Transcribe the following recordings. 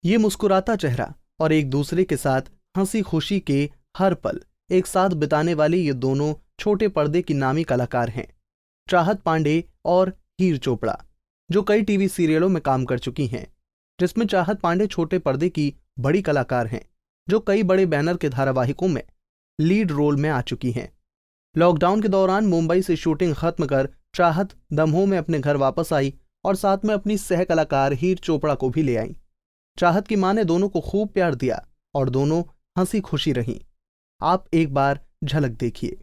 ये मुस्कुराता चेहरा और एक दूसरे के साथ हंसी खुशी के हर पल एक साथ बिताने वाले ये दोनों छोटे पर्दे की नामी कलाकार हैं, चाहत पांडे और हीर चोपड़ा, जो कई टीवी सीरियलों में काम कर चुकी हैं, जिसमें चाहत पांडे छोटे पर्दे की बड़ी कलाकार हैं, जो कई बड़े बैनर के धारावाहिकों में लीड रोल में आ चुकी हैं। लॉकडाउन के दौरान मुंबई से शूटिंग खत्म कर चाहत दमोह में अपने घर वापस आई और साथ में अपनी सह कलाकार हीर चोपड़ा को भी ले आई। चाहत की मां ने दोनों को खूब प्यार दिया और दोनों हंसी खुशी रहीं। आप एक बार झलक देखिए।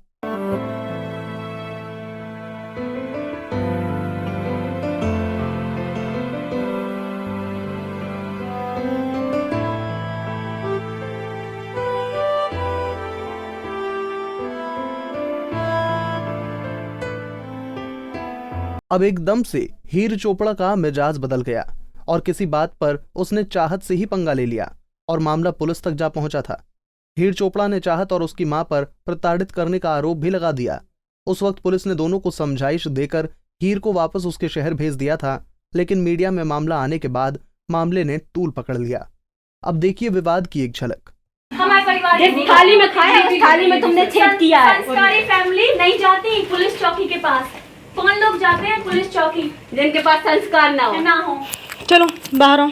अब एकदम से हीर चोपड़ा का मिजाज बदल गया और किसी बात पर उसने चाहत से ही पंगा ले लिया और मामला पुलिस तक जा पहुंचा था। हीर चोपड़ा ने चाहत और उसकी मां पर प्रताड़ित करने का आरोप भी लगा दिया। उस वक्त पुलिस ने दोनों को समझाइश देकर हीर को वापस उसके शहर भेज दिया था, लेकिन मीडिया में मामला आने के बाद मामले ने तूल पकड़ लिया। अब देखिए विवाद की एक झलक। हमारे परिवार जिस थाली में खाया उस थाली में तुमने छेद किया है। संस्कारी फैमिली नहीं जाती पुलिस चौकी के पास। कौन लोग जाते हैं पुलिस चौकी? जिनके पास संस्कार ना हो। चलो बाहर आओ।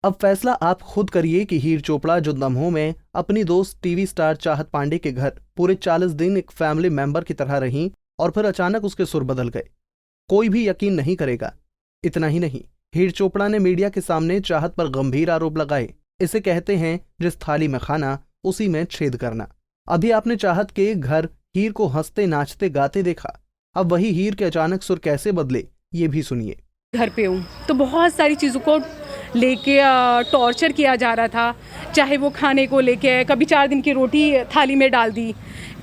अब फैसला आप खुद करिए कि हीर चोपड़ा जो दमोह में अपनी दोस्त टीवी स्टार चाहत पांडे के घर पूरे 40 दिन एक फैमिली मेंबर की तरह रहीं और फिर अचानक उसके सुर बदल गए, कोई भी यकीन नहीं करेगा। इतना ही नहीं, हीर चोपड़ा ने मीडिया के सामने चाहत पर गंभीर आरोप लगाए। इसे कहते हैं जिस थाली में खाना उसी में छेद करना। अभी आपने चाहत के घर हीर को हंसते नाचते गाते देखा, अब वही हीर के अचानक सुर कैसे बदले ये भी सुनिए। घर पे हूँ तो बहुत सारी चीज़ों को लेके टॉर्चर किया जा रहा था, चाहे वो खाने को लेके कभी 4 दिन की रोटी थाली में डाल दी,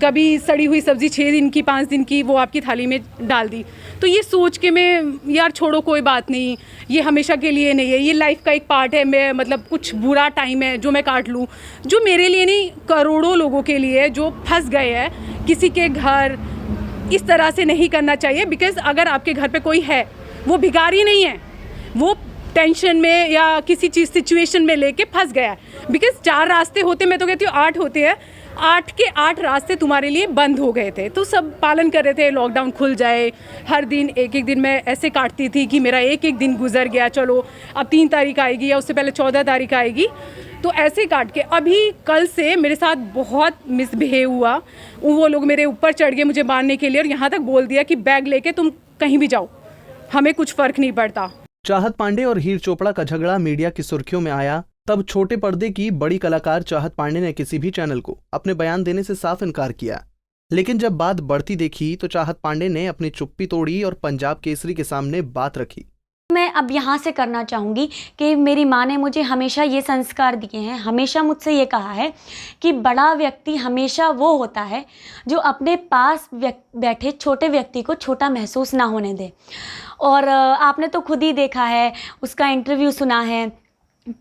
कभी सड़ी हुई सब्ज़ी 6 दिन की 5 दिन की वो आपकी थाली में डाल दी। तो ये सोच के मैं यार छोड़ो कोई बात नहीं, ये हमेशा के लिए नहीं है, ये लाइफ का एक पार्ट है। मैं मतलब कुछ बुरा टाइम है जो मैं काट लूँ, जो मेरे लिए नहीं करोड़ों लोगों के लिए जो फंस गए हैं किसी के घर। इस तरह से नहीं करना चाहिए, बिकॉज़ अगर आपके घर पे कोई है वो भिखारी नहीं है, वो टेंशन में या किसी चीज़ सिचुएशन में लेके फंस गया है। बिकॉज 4 रास्ते होते, मैं तो कहती हूँ 8 होते हैं, 8 के 8 रास्ते तुम्हारे लिए बंद हो गए थे। तो सब पालन कर रहे थे लॉकडाउन खुल जाए। हर दिन एक दिन मैं ऐसे काटती थी कि मेरा एक दिन गुजर गया, चलो अब 3 तारीख आएगी या उससे पहले 14 तारीख आएगी, तो ऐसे काट के अभी कल से मेरे साथ बहुत मिसबिहेव हुआ। वो लोग मेरे ऊपर चढ़ गए मुझे मारने के लिए और यहाँ तक बोल दिया कि बैग लेके तुम कहीं भी जाओ, हमें कुछ फर्क नहीं पड़ता। चाहत पांडे और हीर चोपड़ा का झगड़ा मीडिया की सुर्खियों में आया, तब छोटे पर्दे की बड़ी कलाकार चाहत पांडे ने किसी भी चैनल को अपने बयान देने से साफ इनकार किया। लेकिन जब बात बढ़ती देखी तो चाहत पांडे ने अपनी चुप्पी तोड़ी और पंजाब केसरी के सामने बात रखी। मैं अब यहाँ से करना चाहूँगी कि मेरी माँ ने मुझे हमेशा ये संस्कार दिए हैं, हमेशा मुझसे ये कहा है कि बड़ा व्यक्ति हमेशा वो होता है जो अपने पास बैठे छोटे व्यक्ति को छोटा महसूस ना होने दे। और आपने तो खुद ही देखा है, उसका इंटरव्यू सुना है,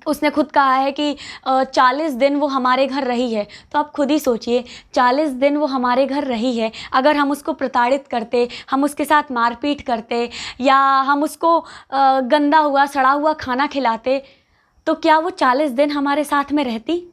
उसने खुद कहा है कि 40 दिन वो हमारे घर रही है। तो आप खुद ही सोचिए, 40 दिन वो हमारे घर रही है, अगर हम उसको प्रताड़ित करते, हम उसके साथ मारपीट करते या हम उसको गंदा हुआ सड़ा हुआ खाना खिलाते, तो क्या वो 40 दिन हमारे साथ में रहती?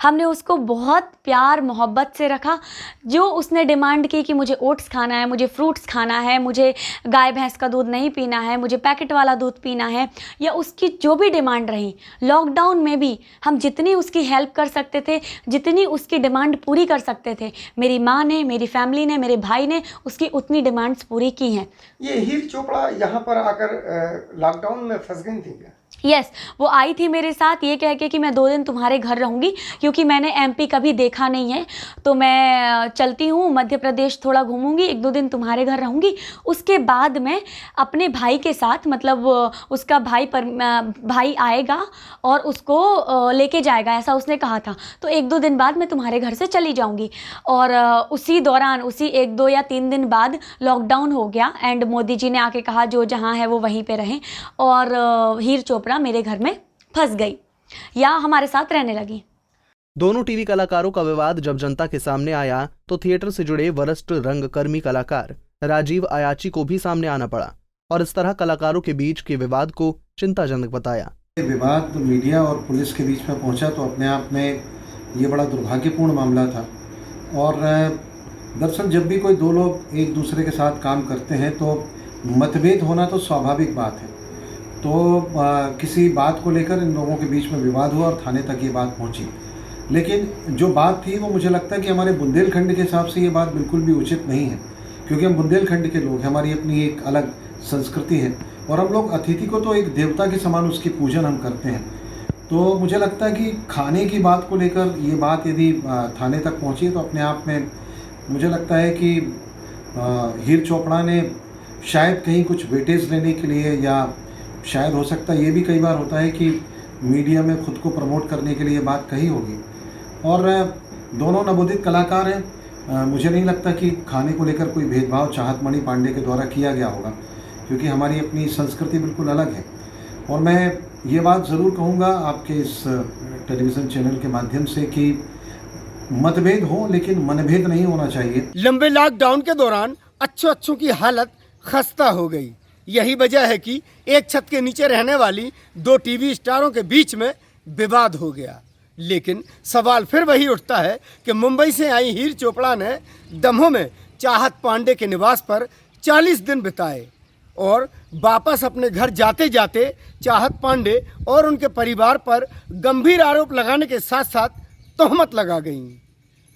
हमने उसको बहुत प्यार मोहब्बत से रखा। जो उसने डिमांड की कि मुझे ओट्स खाना है, मुझे फ्रूट्स खाना है, मुझे गाय भैंस का दूध नहीं पीना है, मुझे पैकेट वाला दूध पीना है, या उसकी जो भी डिमांड रही, लॉकडाउन में भी हम जितनी उसकी हेल्प कर सकते थे, जितनी उसकी डिमांड पूरी कर सकते थे, मेरी माँ ने, मेरी फैमिली ने, मेरे भाई ने उसकी उतनी डिमांड्स पूरी की हैं। ये हीर चोपड़ा यहाँ पर आकर लॉकडाउन में फंस गई थी क्या? यस, वो आई थी मेरे साथ ये कह के कि मैं 2 दिन तुम्हारे घर रहूँगी, क्योंकि मैंने एमपी कभी देखा नहीं है, तो मैं चलती हूँ मध्य प्रदेश, थोड़ा घूमूंगी, 1-2 दिन तुम्हारे घर रहूँगी, उसके बाद मैं अपने भाई के साथ, मतलब उसका भाई आएगा और उसको लेके जाएगा, ऐसा उसने कहा था। तो 1-2 दिन बाद मैं तुम्हारे घर से चली जाऊँगी। और उसी दौरान, उसी 1-2 या 3 दिन बाद लॉकडाउन हो गया एंड मोदी जी ने आके कहा जो जहाँ है वो वहीं पे रहें, और हीर चोपड़ा मेरे घर में फंस गई या हमारे साथ रहने लगी। दोनों टीवी कलाकारों का विवाद जब जनता के सामने आया तो थिएटर से जुड़े वरिष्ठ रंगकर्मी कलाकार राजीव अयाची को भी सामने आना पड़ा और इस तरह कलाकारों के बीच के विवाद को चिंताजनक बताया। ये विवाद मीडिया और पुलिस के बीच में पहुंचा तो अपने आप में ये बड़ा दुर्भाग्यपूर्ण मामला था। और दरअसल जब भी कोई दो लोग एक दूसरे के साथ काम करते हैं तो मतभेद होना तो स्वाभाविक बात है। तो किसी बात को लेकर इन लोगों के बीच में विवाद हुआ और थाने तक ये बात पहुंची। लेकिन जो बात थी वो मुझे लगता है कि हमारे बुंदेलखंड के हिसाब से ये बात बिल्कुल भी उचित नहीं है, क्योंकि हम बुंदेलखंड के लोग हैं, हमारी अपनी एक अलग संस्कृति है और हम लोग अतिथि को तो एक देवता के समान उसकी पूजन हम करते हैं। तो मुझे लगता है कि खाने की बात को लेकर ये बात यदि थाने तक पहुंची तो अपने आप में मुझे लगता है कि हीर चोपड़ा ने शायद कहीं कुछ वेटेज लेने के लिए, या शायद हो सकता है ये भी कई बार होता है कि मीडिया में खुद को प्रमोट करने के लिए ये बात कही होगी। और दोनों नवोदित कलाकार हैं, मुझे नहीं लगता कि खाने को लेकर कोई भेदभाव चाहत मणि पांडे के द्वारा किया गया होगा, क्योंकि हमारी अपनी संस्कृति बिल्कुल अलग है। और मैं ये बात ज़रूर कहूँगा आपके इस टेलीविज़न चैनल के माध्यम से कि मतभेद हो लेकिन मनभेद नहीं होना चाहिए। लंबे लॉकडाउन के दौरान अच्छों की हालत खस्ता हो गई। यही वजह है कि एक छत के नीचे रहने वाली दो टीवी स्टारों के बीच में विवाद हो गया। लेकिन सवाल फिर वही उठता है कि मुंबई से आई हीर चोपड़ा ने दमोह में चाहत पांडे के निवास पर 40 दिन बिताए और वापस अपने घर जाते जाते चाहत पांडे और उनके परिवार पर गंभीर आरोप लगाने के साथ साथ तोहमत लगा गईं।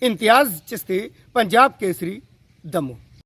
इम्तियाज़ चिश्ती, पंजाब केसरी, दमोह।